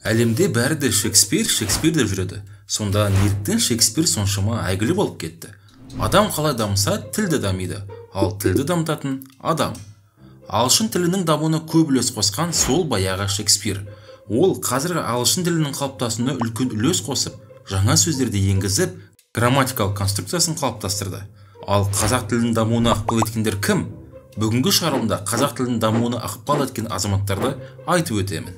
Әлемде бәрі де Шекспир деп жүреді. Сонда неліктен Шекспир соншама әйгілі болып кетті? Адам қалай дамыса, тіл де дамиды, ал тілді дамытатын адам. Ағылшын тілінің дамуына көп үлес қосқан сол баяғы Шекспир. Ол қазіргі ағылшын тілінің қалыптасуына үлкен үлес қосып, жаңа сөздерді енгізіп, грамматикалық конструкциясын қалыптастырды. Ал қазақ тілінің дамуына ықпал еткендер кім? Бүгінгі шығарылымда қазақ тілінің дамуына ықпал еткен азаматтарды айтып өтемін.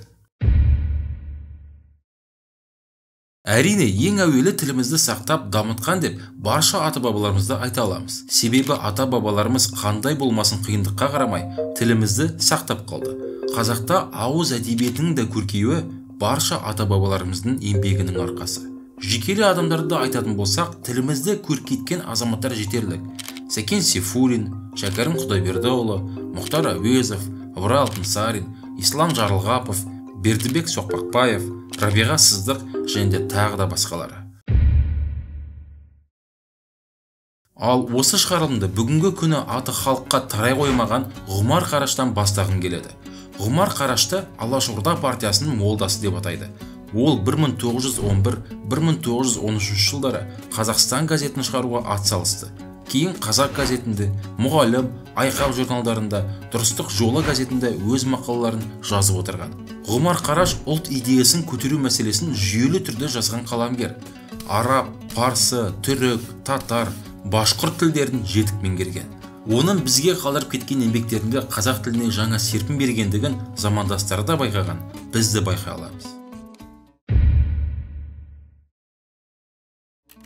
Әрине, ең әуелі тілімізді сақтап дамытқан деп барша ата-бабаларымызды айта аламыз. Себебі ата-бабаларымыз қандай болмасын қиындыққа қарамай тілімізді сақтап қалды. Қазақта ауыз әдебиетінің де көркеюі барша ата-бабаларымыздың еңбегінің арқасы. Жекелі адамдарды айтатын болсақ, тілімізді көркейткен азаматтар жетерлік. Сәкен Сейфуллин, Шәкәрім Құдайбердіұлы, Мұхтар Әуезов, Ыбырай Алтынсарин, Ислам Жарылғапов, Бердібек Соқпақбаев, Рабиға Сыздық және тағы да басқалары. Ал осы шығарылымды бүгінгі күні аты халыққа тарай қоймаған Ғұмар Қараштан бастағым келеді. Ғұмар Қарашты Алашорда партиясының молдасы деп атайды. Ол 1911-1913 жылдары Қазақстан газетін шығаруға атсалысты. Кейін Қазақ газетінде, Мұғалім, Айқап журналдарында, Дұрыстық жолы газетінде өз мақалаларын жазып отырған. Ғұмар Қараш ұлт идеясын көтеру мәселесін жүйелі түрде жазған қаламгер. Араб, парсы, түрік, татар, башқұрт тілдерін жетік меңгерген. Оның бізге қалдырып кеткен еңбектерінде қазақ тіліне жаңа серпін бергендігін замандастары да байқаған, біз де байқай аламыз.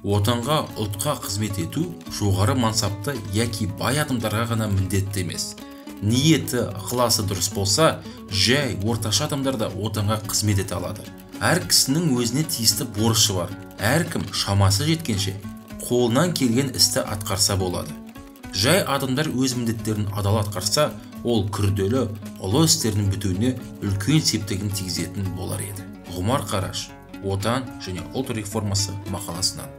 Отанға, ұлтқа қызмет ету жоғары мансапты яки бай адамдарға ғана міндетті емес. Ниеті, ықыласы дұрыс болса, жай орташа адамдар да отанға қызмет ете алады. Әр кісінің өзіне тиісті борышы бар. Әркім шамасы жеткенше қолынан келген істі атқарса болады. Жай адамдар өз міндеттерін адал атқарса, ол күрделі, ұлы істердің бітуіне үлкен септігін тигізетін болар еді. Ғұмар Қараш, отан және ұлт реформасы мақаласынан.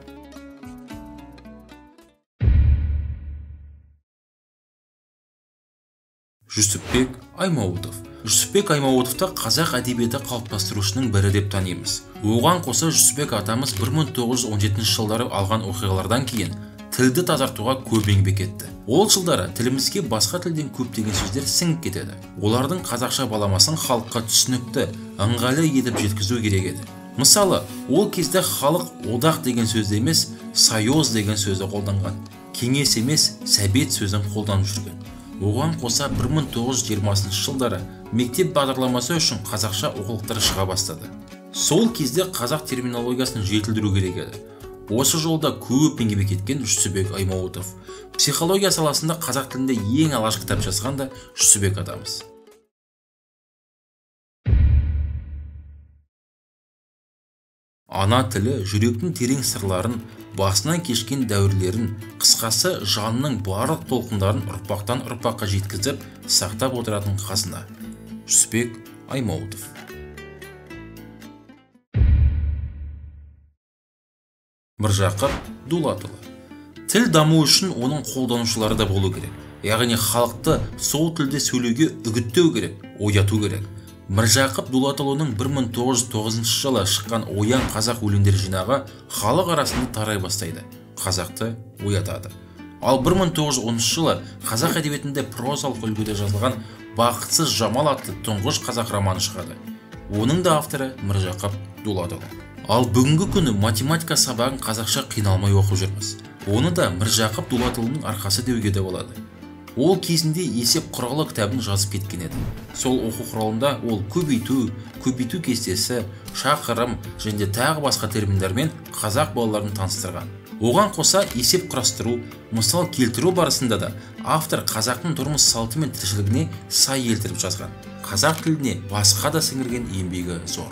Жүсіпбек Аймауытов. Жүсіпбек Аймауытовты қазақ әдебиеті қалыптастырушының бірі деп танимыз. Оған қоса Жүсіпбек атамыз 1917 жылдары алған оқиғалардан кейін тілді тазартуға көп еңбек етті. Ол жылдары тілімізге басқа тілден көптеген сөздер сіңіп кетеді. Олардың қазақша баламасын халыққа түсінікті, ыңғайлы етіп жеткізу керек еді. Мысалы, ол кезде халық одақ деген сөзді емес, союз деген сөзді қолданған. Кеңес емес, совет сөзін қолданып жүрген. Оған қоса 1920 жылдары мектеп бағдарламасы үшін қазақша оқулықтар шыға бастады. Сол кезде қазақ терминологиясын жетілдіру керек еді. Осы жолда көп еңбек еткен Жүсіпбек Аймауытов. Психология саласында қазақ тілінде ең алғаш кітап жазған да Жүсіпбек атамыз. Ана тілі жүректің терең сырларын, басынан кешкен дәуірлерін, қысқасы жанның барлық толқындарын ұрпақтан ұрпаққа жеткізіп, сақтап отыратын қазына. Жүсіпбек Аймауытов. Міржақып Дулатұлы. Тіл даму үшін оның қолданушылары да болу керек. Яғни халықты сол тілде сөйлеуге үгіттеу керек, ояту керек. Міржақып Дулатұлының 1909 жылы шыққан Оян қазақ өлеңдер жинағы халық арасында тарай бастайды, қазақты оятады. Ал 1910 жылы қазақ әдебиетінде прозалық үлгіде жазылған Бақытсыз жамал атты тұңғыш қазақ романы шығады. Оның да авторы Міржақып Дулатұлы. Ал бүгінгі күні математика сабағын қазақша қиналмай оқып жүрміз. Оны да Міржақып Дулатұлының арқасы деуге де болады. Ол кезінде есеп құралы кітабын жазып кеткен еді. Сол оқу құралында ол көбейту кестесі, шақырым және тағы басқа терминдермен қазақ балаларын таныстырған. Оған қоса есеп құрастыру, мысал келтіру барысында да автор қазақтың тұрмыс салты мен тіршілігіне сай келтіріп жазған. Қазақ тіліне басқа да сіңірген еңбегі зор.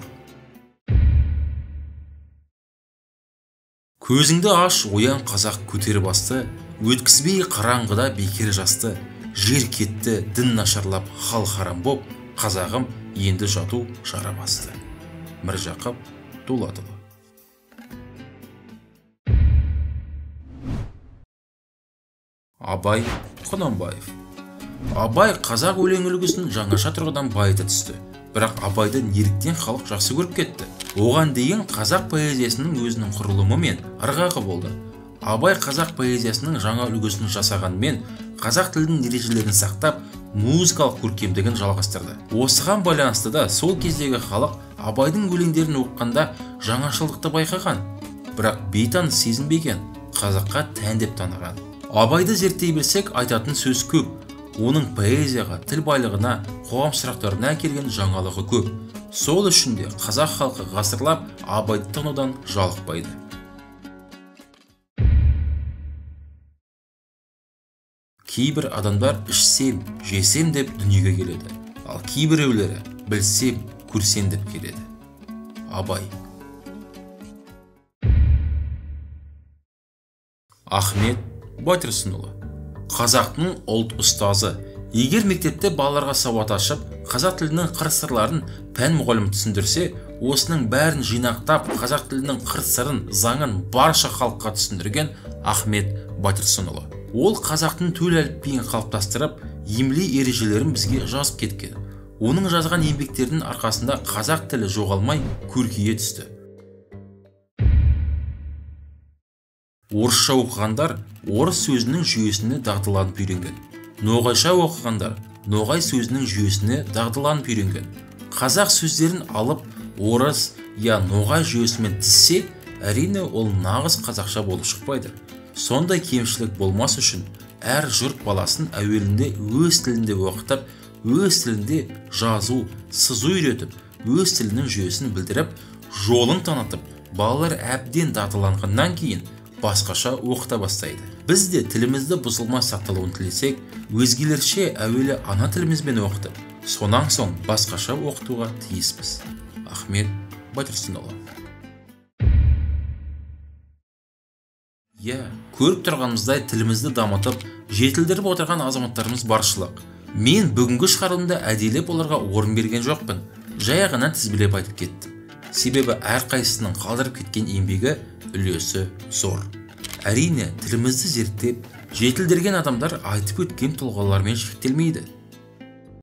Көзіңді аш, оян қазақ көтер басты, өткізбей қараңғыда бекер жасты, жер кетті, дін нашарлап, хал харам боп, қазағым енді жату жара басты. Міржақып Дулатұлы. Абай Құнанбаев. Абай қазақ өлең үлгісін жаңаша тұрғыдан байыта түсті. бірақ Абайды неліктен халық жақсы көріп кетті? Оған дейін қазақ поэзиясының өзінің құрылымы мен ырғағы болды. Абай қазақ поэзиясының жаңа үлгісін жасағанмен, қазақ тілінің ережелерін сақтап, музыкалық көркемдігін жалғастырды. Осыған байланысты да сол кездегі халық Абайдың өлеңдерін оқығанда жаңашылдықты байқаған, бірақ бейтаныс сезінбеген, қазаққа тән деп таныған. Абайды зерттей білсек, айтатын сөз көп. Оның поэзияға, тіл байлығына, қоғам сұрақтарына әкелген жаңалығы көп. Сол үшін де қазақ халқы ғасырлап Абайды танудан жалықпайды. Кейбір адамдар ішсем, жесем деп дүниеге келеді. Ал кейбіреулері білсем, көрсем деп келеді. Абай. Ахмет Байтұрсынұлы. Қазақтың ұлт ұстазы. Егер мектепте балаларға сауат ашып, қазақ тілінің қыр-сырларын пән мұғалімі түсіндірсе, осының бәрін жинақтап, қазақ тілінің қыр-сырын, заңын барша халыққа түсіндірген Ахмет Байтұрсынұлы. Ол қазақтың төл әліпбиін қалыптастырып, емле ережелерін бізге жазып кеткен. Оның жазған еңбектерінің арқасында қазақ тілі жоғалмай көркейе түсті. Орысша оқығандар орыс сөзінің жүйесіне дағдыланып үйренген. Ноғайша оқығандар ноғай сөзінің жүйесіне дағдыланып үйренген. Қазақ сөздерін алып, орыс я ноғай жүйесімен тізсе, әрине ол нағыз қазақша болып шықпайды. Сондай кемшілік болмас үшін әр жұрт баласын әуелінде өз тілінде оқытып, өз тілінде жазу, сызу үйретіп, өз тілінің жүйесін білдіріп, жолын танытып, балалар әбден дағдыланғаннан кейін басқаша оқыта бастайды. Біз де тілімізді бұзылмай сақталуын тілесек, өзгелерше әуелі ана тілімізбен оқытып, сонан соң басқаша оқытуға тиіспіз. Ахмет Байтұрсынұлы. Көріп тұрғанымыздай тілімізді дамытып, жетілдіріп отырған азаматтарымыз баршылық. Мен бүгінгі шығарылымда әдейілеп оларға орын берген жоқпын. Жай ғана тізбелеп айтып кеттім. Себебі әрқайсысының қалдырып кеткен еңбегі үлесі зор. Әрине, тілімізді зерттеп, жетілдірген адамдар айтып өткен тұлғалармен шектелмейді.